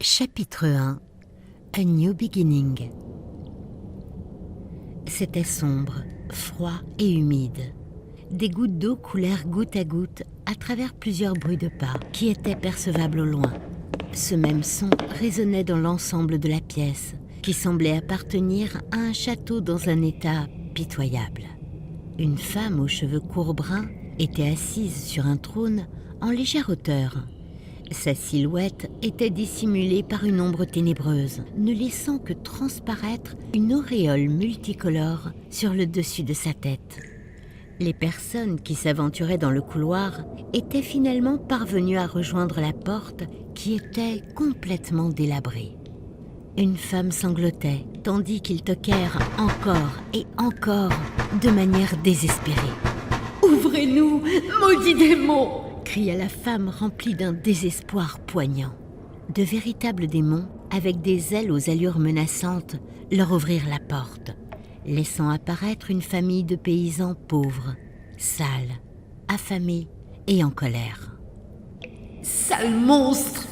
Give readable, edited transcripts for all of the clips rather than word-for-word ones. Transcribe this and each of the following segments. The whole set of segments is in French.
Chapitre 1 A New Beginning. C'était sombre, froid et humide. Des gouttes d'eau coulèrent goutte à goutte à travers plusieurs bruits de pas qui étaient percevables au loin. Ce même son résonnait dans l'ensemble de la pièce, qui semblait appartenir à un château dans un état pitoyable. Une femme aux cheveux courts bruns était assise sur un trône en légère hauteur. Sa silhouette était dissimulée par une ombre ténébreuse, ne laissant que transparaître une auréole multicolore sur le dessus de sa tête. Les personnes qui s'aventuraient dans le couloir étaient finalement parvenues à rejoindre la porte qui était complètement délabrée. Une femme sanglotait, tandis qu'ils toquèrent encore et encore de manière désespérée. « Ouvrez-nous, maudits démons !» cria la femme remplie d'un désespoir poignant. De véritables démons, avec des ailes aux allures menaçantes, leur ouvrirent la porte, laissant apparaître une famille de paysans pauvres, sales, affamés et en colère. « Sale monstre !»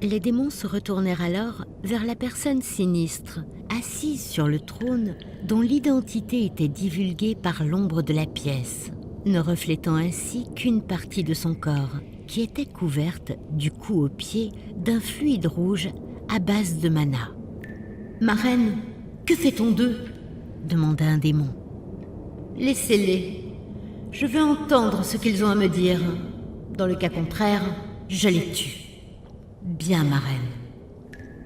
Les démons se retournèrent alors vers la personne sinistre, assise sur le trône, dont l'identité était divulguée par l'ombre de la pièce, ne reflétant ainsi qu'une partie de son corps, qui était couverte, du cou aux pieds, d'un fluide rouge à base de mana. « Ma reine, que fait-on d'eux » demanda un démon. « Laissez-les. Je veux entendre ce qu'ils ont à me dire. Dans le cas contraire, je les tue. » « Bien, ma reine. »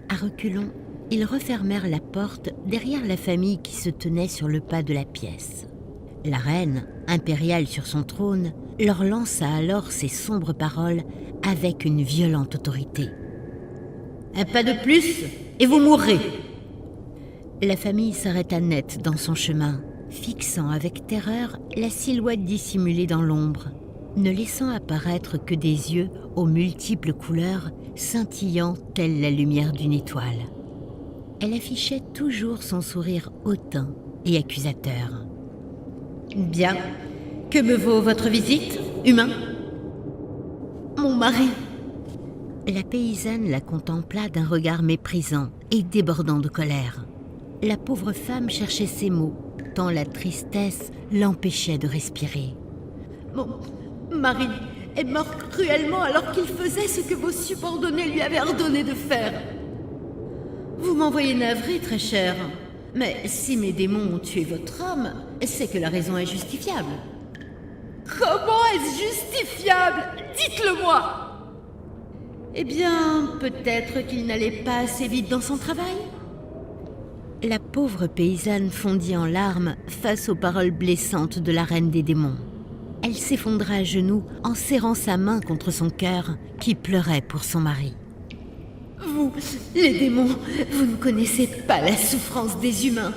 À reculons, ils refermèrent la porte derrière la famille qui se tenait sur le pas de la pièce. La reine, impériale sur son trône, leur lança alors ces sombres paroles avec une violente autorité. « Un pas de plus et vous mourrez !» La famille s'arrêta net dans son chemin, fixant avec terreur la silhouette dissimulée dans l'ombre, ne laissant apparaître que des yeux aux multiples couleurs scintillant telle la lumière d'une étoile. Elle affichait toujours son sourire hautain et accusateur. « Bien, que me vaut votre visite, humain ?»« Mon mari !» La paysanne la contempla d'un regard méprisant et débordant de colère. La pauvre femme cherchait ses mots, tant la tristesse l'empêchait de respirer. « Mon mari est mort cruellement alors qu'il faisait ce que vos subordonnés lui avaient ordonné de faire. Vous m'envoyez navré, très cher, mais si mes démons ont tué votre homme, c'est que la raison est justifiable. » « Comment est-ce justifiable? Dites-le-moi !»« Eh bien, peut-être qu'il n'allait pas assez vite dans son travail ?» La pauvre paysanne fondit en larmes face aux paroles blessantes de la reine des démons. Elle s'effondra à genoux en serrant sa main contre son cœur qui pleurait pour son mari. « Vous, les démons, vous ne connaissez pas la souffrance des humains.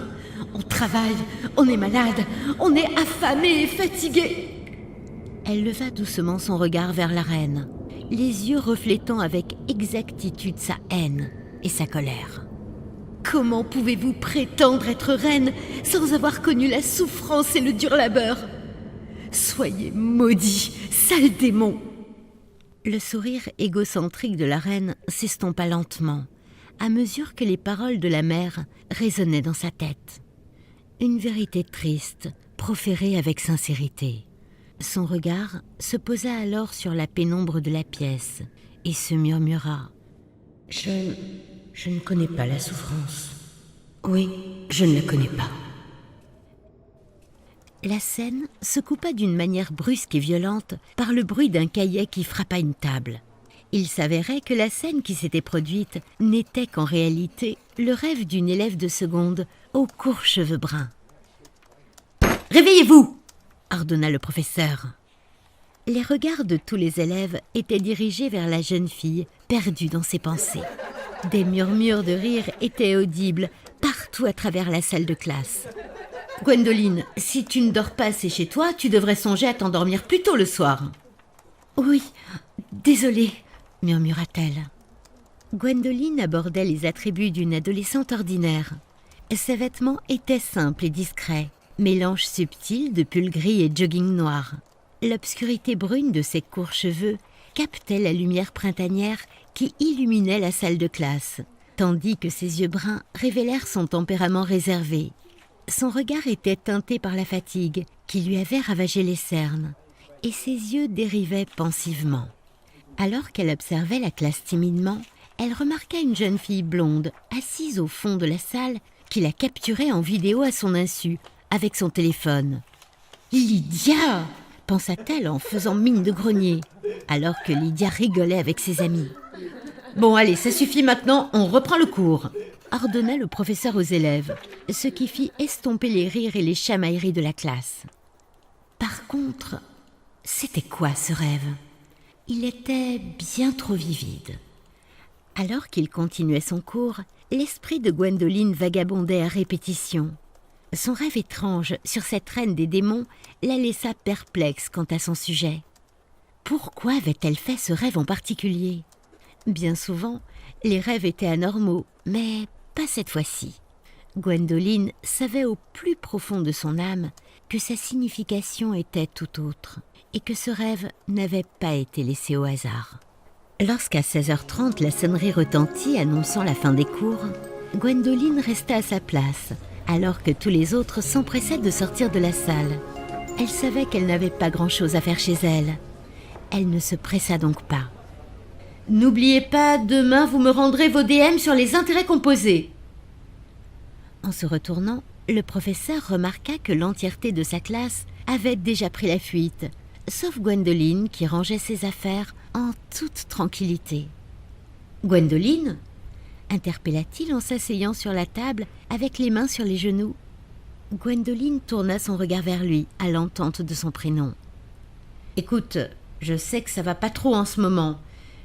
On travaille, on est malade, on est affamé et fatigué. » Elle leva doucement son regard vers la reine, les yeux reflétant avec exactitude sa haine et sa colère. « Comment pouvez-vous prétendre être reine sans avoir connu la souffrance et le dur labeur ? Soyez maudits, sale démon !» Le sourire égocentrique de la reine s'estompa lentement, à mesure que les paroles de la mère résonnaient dans sa tête. Une vérité triste, proférée avec sincérité. Son regard se posa alors sur la pénombre de la pièce et se murmura. « Je ne connais pas la souffrance. Oui, je ne la connais pas. » La scène se coupa d'une manière brusque et violente par le bruit d'un cahier qui frappa une table. Il s'avérait que la scène qui s'était produite n'était qu'en réalité le rêve d'une élève de seconde aux courts cheveux bruns. « Réveillez-vous !» ordonna le professeur. Les regards de tous les élèves étaient dirigés vers la jeune fille perdue dans ses pensées. Des murmures de rire étaient audibles partout à travers la salle de classe. « Gwendoline, si tu ne dors pas assez chez toi, tu devrais songer à t'endormir plus tôt le soir. »« Oui, désolée, » murmura-t-elle. Gwendoline abordait les attributs d'une adolescente ordinaire. Ses vêtements étaient simples et discrets, mélange subtil de pull gris et jogging noir. L'obscurité brune de ses courts cheveux captait la lumière printanière qui illuminait la salle de classe, tandis que ses yeux bruns révélèrent son tempérament réservé. Son regard était teinté par la fatigue qui lui avait ravagé les cernes, et ses yeux dérivaient pensivement. Alors qu'elle observait la classe timidement, elle remarqua une jeune fille blonde assise au fond de la salle qui la capturait en vidéo à son insu avec son téléphone. « Lydia !» pensa-t-elle en faisant mine de grogner, alors que Lydia rigolait avec ses amis. « Bon, allez, ça suffit maintenant, on reprend le cours !» ordonna le professeur aux élèves, ce qui fit estomper les rires et les chamailleries de la classe. Par contre, c'était quoi ce rêve ? Il était bien trop vivide. Alors qu'il continuait son cours, l'esprit de Gwendoline vagabondait à répétition. Son rêve étrange sur cette reine des démons la laissa perplexe quant à son sujet. Pourquoi avait-elle fait ce rêve en particulier ? Bien souvent, les rêves étaient anormaux, mais pas cette fois-ci. Gwendoline savait au plus profond de son âme que sa signification était tout autre et que ce rêve n'avait pas été laissé au hasard. Lorsqu'à 16h30 la sonnerie retentit annonçant la fin des cours, Gwendoline resta à sa place, alors que tous les autres s'empressaient de sortir de la salle. Elle savait qu'elle n'avait pas grand-chose à faire chez elle. Elle ne se pressa donc pas. « N'oubliez pas, demain vous me rendrez vos DM sur les intérêts composés. » En se retournant, le professeur remarqua que l'entièreté de sa classe avait déjà pris la fuite, sauf Gwendoline qui rangeait ses affaires en toute tranquillité. « Gwendoline ?» interpella-t-il en s'asseyant sur la table avec les mains sur les genoux. Gwendoline tourna son regard vers lui à l'entente de son prénom. « Écoute, je sais que ça va pas trop en ce moment.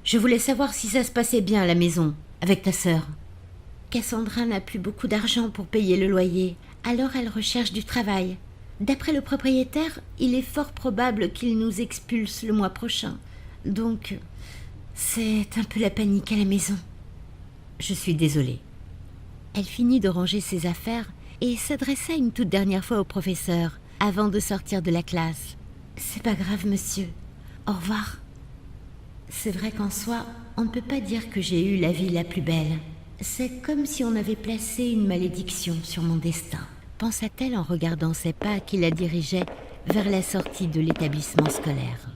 Je voulais savoir si ça se passait bien à la maison, avec ta sœur. » Cassandra n'a plus beaucoup d'argent pour payer le loyer, alors elle recherche du travail. D'après le propriétaire, il est fort probable qu'il nous expulse le mois prochain. Donc, c'est un peu la panique à la maison. Je suis désolée. Elle finit de ranger ses affaires et s'adressa une toute dernière fois au professeur avant de sortir de la classe. C'est pas grave, monsieur. Au revoir. C'est vrai qu'en soi, on ne peut pas dire que j'ai eu la vie la plus belle. C'est comme si on avait placé une malédiction sur mon destin, pensa-t-elle en regardant ses pas qui la dirigeaient vers la sortie de l'établissement scolaire.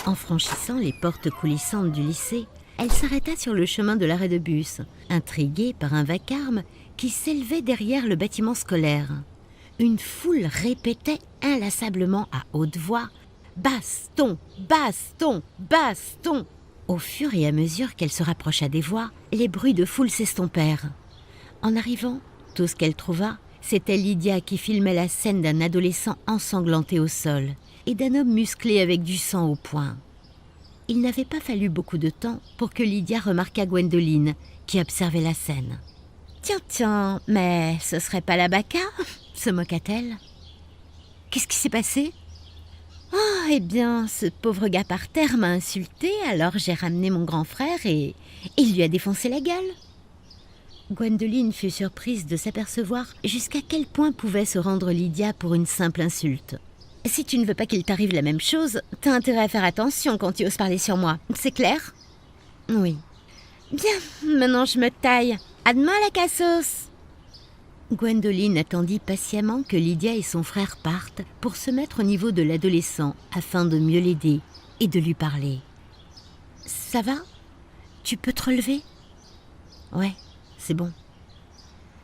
En franchissant les portes coulissantes du lycée, elle s'arrêta sur le chemin de l'arrêt de bus, intriguée par un vacarme qui s'élevait derrière le bâtiment scolaire. Une foule répétait inlassablement à haute voix « Baston, baston, baston !» Au fur et à mesure qu'elle se rapprocha des voix, les bruits de foule s'estompèrent. En arrivant, tout ce qu'elle trouva, c'était Lydia qui filmait la scène d'un adolescent ensanglanté au sol et d'un homme musclé avec du sang au poing. Il n'avait pas fallu beaucoup de temps pour que Lydia remarquât Gwendoline, qui observait la scène. « Tiens, mais ce serait pas la Bacca ?» se moqua-t-elle. « Qu'est-ce qui s'est passé ?»« Oh, eh bien, ce pauvre gars par terre m'a insulté, alors j'ai ramené mon grand frère et il lui a défoncé la gueule. » Gwendoline fut surprise de s'apercevoir jusqu'à quel point pouvait se rendre Lydia pour une simple insulte. « Si tu ne veux pas qu'il t'arrive la même chose, t'as intérêt à faire attention quand tu oses parler sur moi, c'est clair ?»« Oui. »« Bien, maintenant je me taille. À demain la cassos !» Gwendoline attendit patiemment que Lydia et son frère partent pour se mettre au niveau de l'adolescent afin de mieux l'aider et de lui parler. « Ça va ? Tu peux te relever ? » « Ouais, c'est bon. »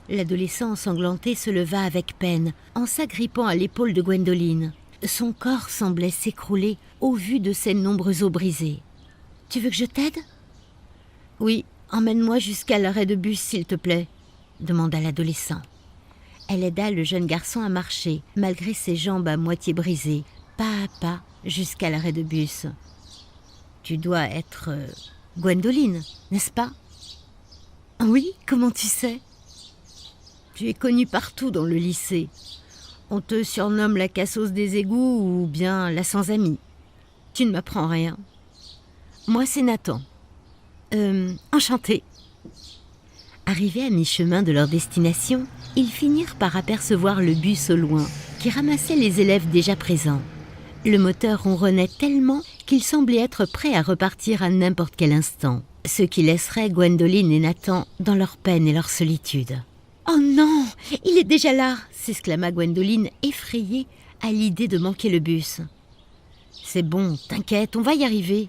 L'adolescent ensanglanté se leva avec peine en s'agrippant à l'épaule de Gwendoline. Son corps semblait s'écrouler au vu de ses nombreux os brisés. « Tu veux que je t'aide ? » ?»« Oui, emmène-moi jusqu'à l'arrêt de bus, s'il te plaît, » demanda l'adolescent. Elle aida le jeune garçon à marcher, malgré ses jambes à moitié brisées, pas à pas, jusqu'à l'arrêt de bus. « Tu dois être Gwendoline, n'est-ce pas ? » ?»« Oui, comment tu sais ? » ?»« Tu es connue partout dans le lycée. On te surnomme la cassos des égouts ou bien la sans amis. Tu ne m'apprends rien. Moi, c'est Nathan. Enchanté. » Arrivés à mi-chemin de leur destination, ils finirent par apercevoir le bus au loin qui ramassait les élèves déjà présents. Le moteur ronronnait tellement qu'il semblait être prêt à repartir à n'importe quel instant, ce qui laisserait Gwendoline et Nathan dans leur peine et leur solitude. « Oh non, il est déjà là !» s'exclama Gwendoline, effrayée à l'idée de manquer le bus. « C'est bon, t'inquiète, on va y arriver. »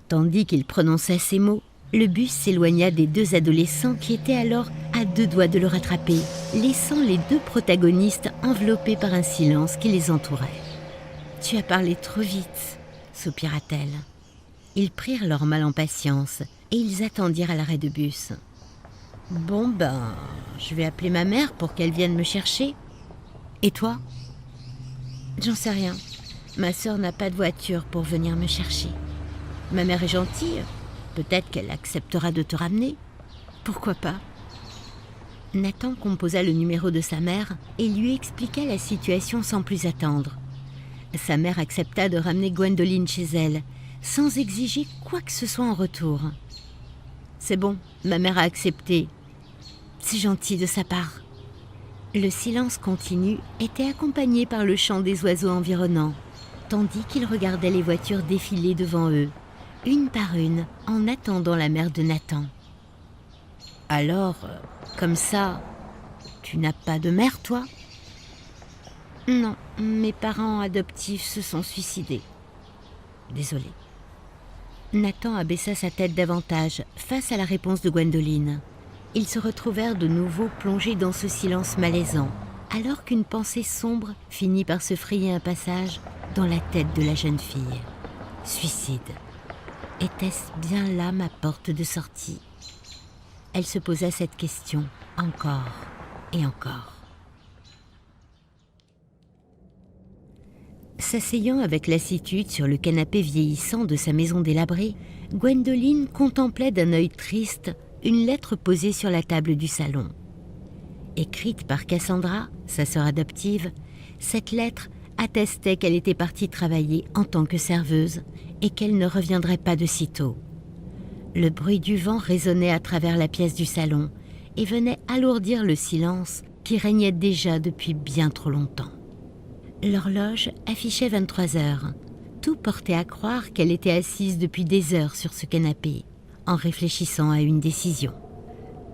Tandis qu'il prononçait ces mots, le bus s'éloigna des deux adolescents qui étaient alors à deux doigts de le rattraper, laissant les deux protagonistes enveloppés par un silence qui les entourait. « Tu as parlé trop vite, » soupira-t-elle. Ils prirent leur mal en patience et ils attendirent à l'arrêt de bus. « Bon je vais appeler ma mère pour qu'elle vienne me chercher. Et toi ? » ?»« J'en sais rien. Ma sœur n'a pas de voiture pour venir me chercher. Ma mère est gentille. Peut-être qu'elle acceptera de te ramener. Pourquoi pas ? » Nathan composa le numéro de sa mère et lui expliqua la situation sans plus attendre. Sa mère accepta de ramener Gwendoline chez elle, sans exiger quoi que ce soit en retour. « C'est bon, ma mère a accepté. C'est gentil de sa part. » Le silence continu était accompagné par le chant des oiseaux environnants, tandis qu'ils regardaient les voitures défiler devant eux, une par une, en attendant la mère de Nathan. « Alors, comme ça, tu n'as pas de mère, toi ? » ?»« Non, mes parents adoptifs se sont suicidés. » »« Désolé. » Nathan abaissa sa tête davantage face à la réponse de Gwendoline. Ils se retrouvèrent de nouveau plongés dans ce silence malaisant, alors qu'une pensée sombre finit par se frayer un passage dans la tête de la jeune fille. Suicide. Était-ce bien là ma porte de sortie ? Elle se posa cette question encore et encore. S'asseyant avec lassitude sur le canapé vieillissant de sa maison délabrée, Gwendoline contemplait d'un œil triste une lettre posée sur la table du salon. Écrite par Cassandra, sa sœur adoptive, cette lettre attestait qu'elle était partie travailler en tant que serveuse et qu'elle ne reviendrait pas de sitôt. Le bruit du vent résonnait à travers la pièce du salon et venait alourdir le silence qui régnait déjà depuis bien trop longtemps. L'horloge affichait 23 heures. Tout portait à croire qu'elle était assise depuis des heures sur ce canapé, en réfléchissant à une décision.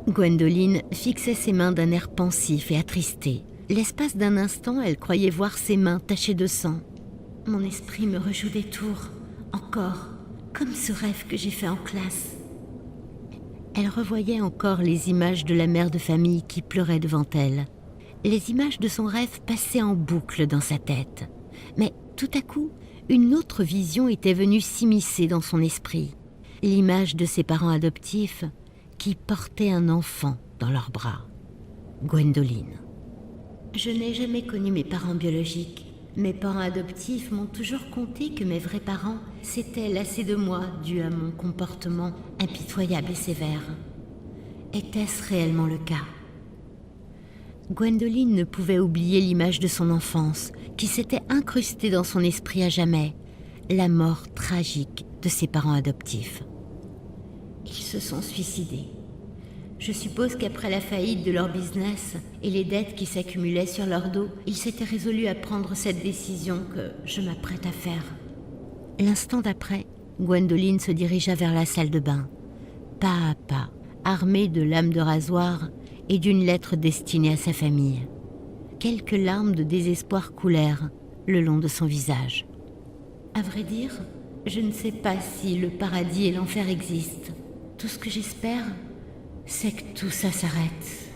Gwendoline fixait ses mains d'un air pensif et attristé. L'espace d'un instant, elle croyait voir ses mains tachées de sang. « Mon esprit me rejoue des tours, encore, comme ce rêve que j'ai fait en classe. » Elle revoyait encore les images de la mère de famille qui pleurait devant elle. Les images de son rêve passaient en boucle dans sa tête. Mais tout à coup, une autre vision était venue s'immiscer dans son esprit. L'image de ses parents adoptifs qui portaient un enfant dans leurs bras. Gwendoline. « Je n'ai jamais connu mes parents biologiques. Mes parents adoptifs m'ont toujours conté que mes vrais parents s'étaient lassés de moi dû à mon comportement impitoyable et sévère. Était-ce réellement le cas ? » Gwendoline ne pouvait oublier l'image de son enfance qui s'était incrustée dans son esprit à jamais, la mort tragique de ses parents adoptifs. Ils se sont suicidés. Je suppose qu'après la faillite de leur business et les dettes qui s'accumulaient sur leur dos, ils s'étaient résolus à prendre cette décision que je m'apprête à faire. L'instant d'après, Gwendoline se dirigea vers la salle de bain, pas à pas, armée de lames de rasoir et d'une lettre destinée à sa famille. Quelques larmes de désespoir coulèrent le long de son visage. À vrai dire, je ne sais pas si le paradis et l'enfer existent. Tout ce que j'espère, c'est que tout ça s'arrête.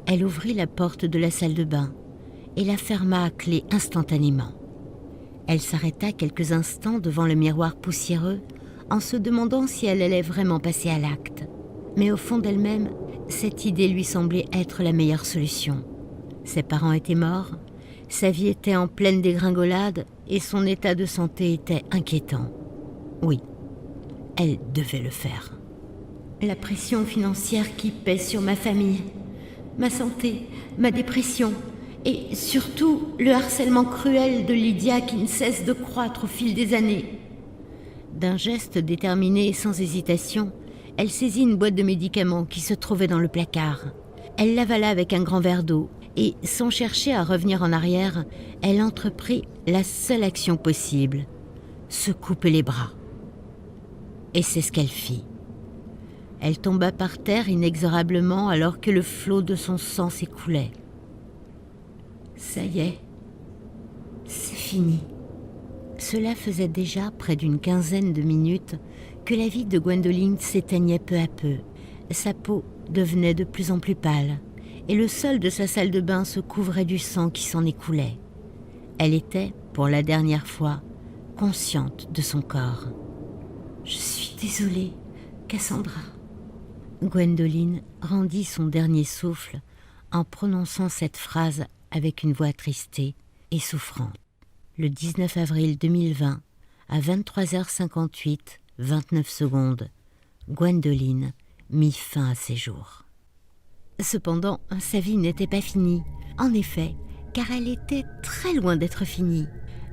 Elle ouvrit la porte de la salle de bain et la ferma à clé instantanément. Elle s'arrêta quelques instants devant le miroir poussiéreux en se demandant si elle allait vraiment passer à l'acte. Mais au fond d'elle-même, cette idée lui semblait être la meilleure solution. Ses parents étaient morts, sa vie était en pleine dégringolade et son état de santé était inquiétant. Oui, elle devait le faire. La pression financière qui pèse sur ma famille, ma santé, ma dépression et surtout le harcèlement cruel de Lydia qui ne cesse de croître au fil des années. D'un geste déterminé et sans hésitation, elle saisit une boîte de médicaments qui se trouvait dans le placard. Elle l'avala avec un grand verre d'eau Et sans chercher à revenir en arrière, elle entreprit la seule action possible, se couper les bras. Et c'est ce qu'elle fit. Elle tomba par terre inexorablement alors que le flot de son sang s'écoulait. Ça y est, c'est fini. Cela faisait déjà près d'une quinzaine de minutes que la vie de Gwendoline s'éteignait peu à peu. Sa peau devenait de plus en plus pâle et le sol de sa salle de bain se couvrait du sang qui s'en écoulait. Elle était, pour la dernière fois, consciente de son corps. « Je suis désolée, Cassandra. » Gwendoline rendit son dernier souffle en prononçant cette phrase avec une voix attristée et souffrante. Le 19 avril 2020, à 23h58, Gwendoline mit fin à ses jours. Cependant, sa vie n'était pas finie. En effet, car elle était très loin d'être finie.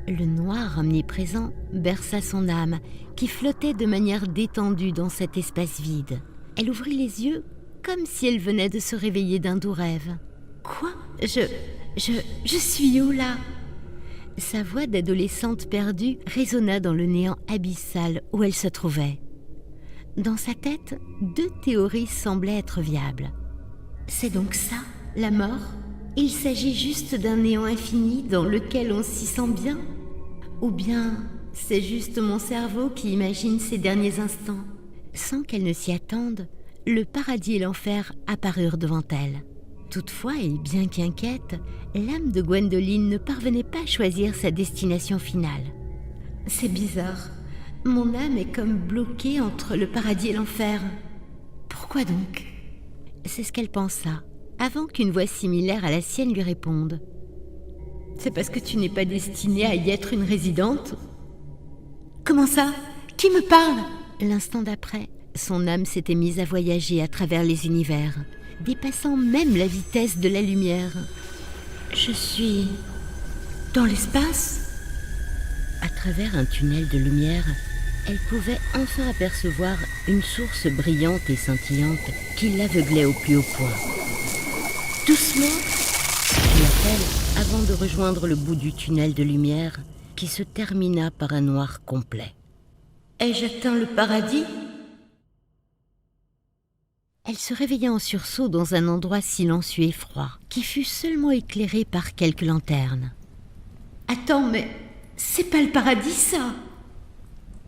Le noir omniprésent berça son âme, qui flottait de manière détendue dans cet espace vide. Elle ouvrit les yeux comme si elle venait de se réveiller d'un doux rêve. « Quoi ? Je suis où là ?» Sa voix d'adolescente perdue résonna dans le néant abyssal où elle se trouvait. Dans sa tête, 2 théories semblaient être viables. C'est donc ça, la mort ? Il s'agit juste d'un néant infini dans lequel on s'y sent bien ? Ou bien c'est juste mon cerveau qui imagine ces derniers instants ? Sans qu'elle ne s'y attende, le paradis et l'enfer apparurent devant elle. Toutefois, et bien qu'inquiète, l'âme de Gwendoline ne parvenait pas à choisir sa destination finale. C'est bizarre, mon âme est comme bloquée entre le paradis et l'enfer. Pourquoi donc ? C'est ce qu'elle pensa, avant qu'une voix similaire à la sienne lui réponde. C'est parce que tu n'es pas destinée à y être une résidente ? Comment ça ? Qui me parle ? L'instant d'après, son âme s'était mise à voyager à travers les univers, dépassant même la vitesse de la lumière. Je suis dans l'espace ? À travers un tunnel de lumière, elle pouvait enfin apercevoir une source brillante et scintillante qui l'aveuglait au plus haut point. Doucement, cria-t-elle avant de rejoindre le bout du tunnel de lumière qui se termina par un noir complet. Ai-je atteint le paradis ? Elle se réveilla en sursaut dans un endroit silencieux et froid, qui fut seulement éclairé par quelques lanternes. « Attends, mais c'est pas le paradis, ça !»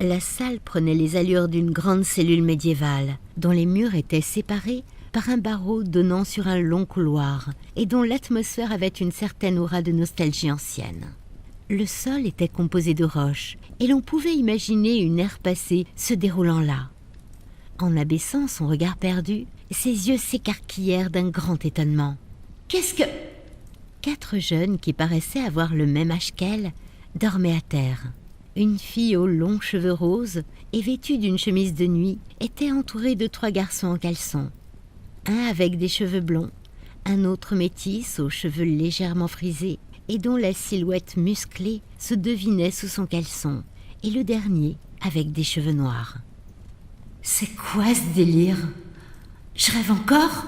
La salle prenait les allures d'une grande cellule médiévale, dont les murs étaient séparés par un barreau donnant sur un long couloir, et dont l'atmosphère avait une certaine aura de nostalgie ancienne. Le sol était composé de roches, et l'on pouvait imaginer une ère passée se déroulant là. En abaissant son regard perdu, ses yeux s'écarquillèrent d'un grand étonnement. « Qu'est-ce que... » 4 jeunes qui paraissaient avoir le même âge qu'elle dormaient à terre. Une fille aux longs cheveux roses et vêtue d'une chemise de nuit était entourée de 3 garçons en caleçon. Un avec des cheveux blonds, un autre métis aux cheveux légèrement frisés et dont la silhouette musclée se devinait sous son caleçon, et le dernier avec des cheveux noirs. « C'est quoi ce délire ? Je rêve encore ?